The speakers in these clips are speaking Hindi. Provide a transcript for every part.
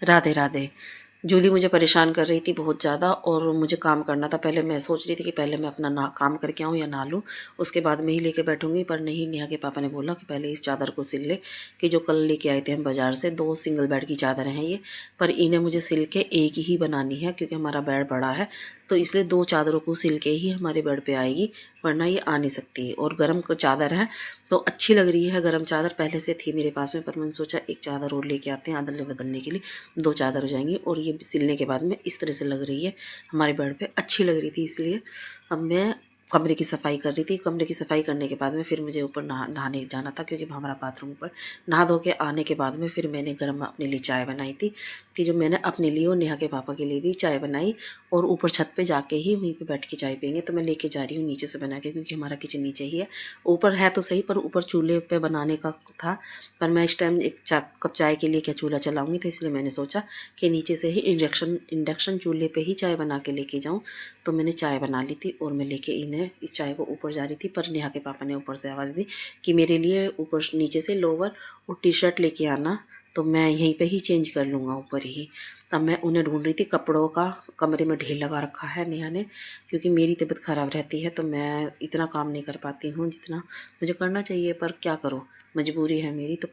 राधे राधे। जूली मुझे परेशान कर रही थी बहुत ज़्यादा और मुझे काम करना था। पहले मैं सोच रही थी कि पहले मैं अपना ना काम करके आऊँ या नहा लूँ, उसके बाद में ही लेके बैठूँगी, पर नहीं, नेहा के पापा ने बोला कि पहले इस चादर को सिल ले, कि जो कल लेके आए थे हम बाज़ार से। 2 सिंगल बेड की चादरें हैं ये, पर इन्हें मुझे सिल के एक ही बनानी है क्योंकि हमारा बेड बड़ा है, तो इसलिए 2 चादरों को सिल के ही हमारे बेड पे आएगी, वरना ये आ नहीं सकती। और गर्म चादर है तो अच्छी लग रही है। गर्म चादर पहले से थी मेरे पास में, पर मैंने सोचा एक चादर और लेके आते हैं अदले बदलने के लिए, 2 चादर हो जाएंगी। और ये सिलने के बाद में इस तरह से लग रही है हमारे बेड पे, अच्छी लग रही थी, इसलिए अब मैं कमरे की सफाई कर रही थी। कमरे की सफाई करने के बाद में फिर मुझे ऊपर नहाने जाना था, क्योंकि हमारा बाथरूम ऊपर। नहा धो के आने के बाद में फिर मैंने गर्म अपने लिए चाय बनाई थी, कि जो मैंने अपने लिए और नेहा के पापा के लिए भी चाय बनाई, और ऊपर छत पे जाके ही वहीं पे बैठ के चाय पियेंगे। तो मैं लेके जा रही हूँ नीचे से बना के, क्योंकि हमारा किचन नीचे ही है। ऊपर है तो सही, पर ऊपर चूल्हे पे बनाने का था, पर मैं इस टाइम एक कप चाय के लिए क्या चूल्हा चलाऊंगी, तो इसलिए मैंने सोचा कि नीचे से ही इंडक्शन चूल्हे पे ही चाय बना के लेके जाऊँ। तो मैंने चाय बना ली थी और मैं लेके इन्हें इस चाय को ऊपर जा रही थी, पर नेहा के पापा ने ऊपर से आवाज़ दी कि मेरे लिए ऊपर नीचे से लोअर और टी शर्ट लेके आना, तो मैं यहीं पे ही चेंज कर लूँगा ऊपर ही। तब मैं उन्हें ढूंढ रही थी, कपड़ों का कमरे में ढेर लगा रखा है नेहा ने, क्योंकि मेरी तबीयत ख़राब रहती है तो मैं इतना काम नहीं कर पाती हूँ जितना मुझे करना चाहिए, पर क्या करूँ, मजबूरी है मेरी। तो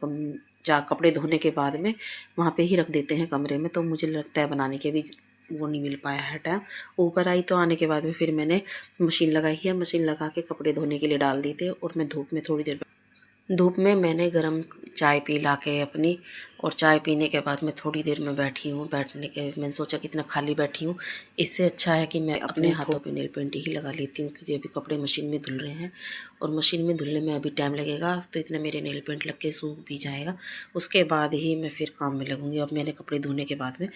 कपड़े धोने के बाद में वहाँ पे ही रख देते हैं कमरे में, तो मुझे लगता है बनाने के भी वो नहीं मिल पाया है टाइम। ऊपर आई तो आने के बाद में फिर मैंने मशीन लगाई है, मशीन लगा के कपड़े धोने के लिए डाल दिए थे, और मैं धूप में मैंने गरम चाय पी ला के अपनी, और चाय पीने के बाद मैं थोड़ी देर में बैठी हूँ। बैठने के मैंने सोचा कि इतना खाली बैठी हूँ, इससे अच्छा है कि मैं अपने हाथों पे नेल पेंट ही लगा लेती हूँ, क्योंकि अभी कपड़े मशीन में धुल रहे हैं, और मशीन में धुलने में अभी टाइम लगेगा, तो इतने मेरे नेल पेंट लग के सूख भी जाएगा। उसके बाद ही मैं फिर काम में लगूँगी। अब मैंने कपड़े धोने के बाद में,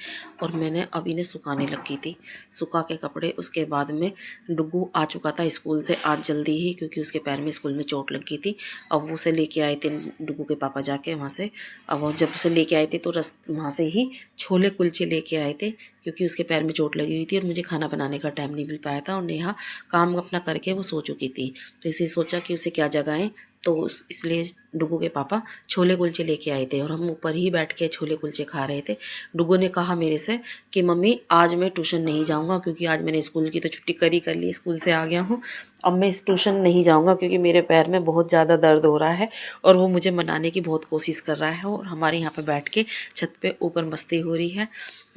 और मैंने अब इन्हें सुखाने लगी थी, सुखा के कपड़े। उसके बाद में डुग्गू आ चुका था स्कूल से आज जल्दी ही, क्योंकि उसके पैर में स्कूल में चोट लगी थी। अब वो उसे लेके आए थे डुग्गू के पापा जाके वहाँ से। अब वो जब उसे लेके आए थे तो वहाँ से ही छोले कुलचे लेके आए थे, क्योंकि उसके पैर में चोट लगी हुई थी और मुझे खाना बनाने का टाइम नहीं मिल पाया था, और नेहा काम अपना करके वो सो चुकी थी। तो इसे सोचा कि उसे क्या जगाएं, तो इसलिए डुग्गू के पापा छोले कुलचे लेके आए थे, और हम ऊपर ही बैठ के छोले कुलचे खा रहे थे। डुग्गू ने कहा मेरे से कि मम्मी आज मैं ट्यूशन नहीं जाऊँगा, क्योंकि आज मैंने स्कूल की तो छुट्टी कर ली, स्कूल से आ गया हूँ। अब मैं इस ट्यूशन नहीं जाऊँगा क्योंकि मेरे पैर में बहुत ज़्यादा दर्द हो रहा है, और वो मुझे मनाने की बहुत कोशिश कर रहा है। और हमारे यहाँ पे बैठ के छत पे ऊपर मस्ती हो रही है,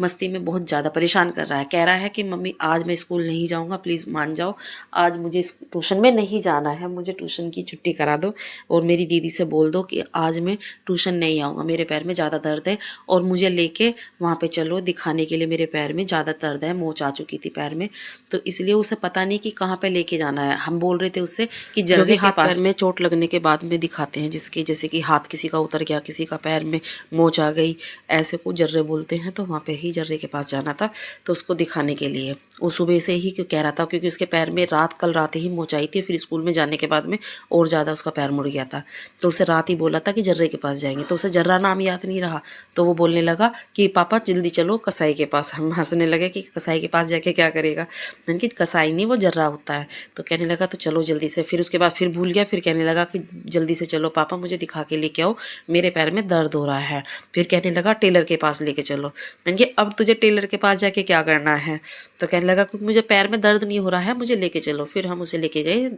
मस्ती में बहुत ज़्यादा परेशान कर रहा है। कह रहा है कि मम्मी आज मैं स्कूल नहीं जाऊँगा, प्लीज़ मान जाओ, आज मुझे ट्यूशन में नहीं जाना है, मुझे ट्यूशन की छुट्टी करा दो, और मेरी दीदी से बोल दो कि आज मैं ट्यूशन नहीं आऊँगा, मेरे पैर में ज़्यादा दर्द है, और मुझे लेके वहाँ पे चलो दिखाने के लिए, मेरे पैर में ज़्यादा दर्द है, मोच आ चुकी थी पैर में। तो इसलिए उसे पता नहीं कि कहाँ पे लेके जाना है। हम बोल रहे थे उससे कि जर्रे के पास, पैर में चोट लगने के बाद में दिखाते हैं, जिसके जैसे कि हाथ किसी का उतर गया, किसी का पैर में मोच आ गई, ऐसे को जर्रे बोलते हैं। तो वहाँ पे ही जर्रे के पास जाना था, तो उसको दिखाने के लिए वो सुबह से ही क्यों कह रहा था, क्योंकि उसके पैर में कल रात ही मोच आई थी, फिर स्कूल में जाने के बाद में और ज़्यादा उसका पैर मुड़ गया था। तो उसे रात ही बोला था कि जर्रे के पास जाएंगे, तो उसे जर्रा नाम याद नहीं रहा, तो वो बोलने लगा कि पापा जल्दी चलो कसाई के पास। हम हंसने लगे कि कसाई के पास जाके क्या करेगा। मैंने कि कसाई नहीं, वो जर्रा होता है। तो कहने लगा तो चलो जल्दी से। फिर उसके बाद फिर भूल गया, फिर कहने लगा कि जल्दी से चलो पापा, मुझे दिखा के लेके आओ, मेरे पैर में दर्द हो रहा है। फिर कहने लगा टेलर के पास लेके चलो। मैंने कि अब तुझे टेलर के पास जाके क्या करना है। तो कहने लगा क्योंकि मुझे पैर में दर्द नहीं हो रहा है, मुझे लेके चलो। फिर हम उसे लेके गए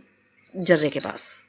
जर्रे के पास।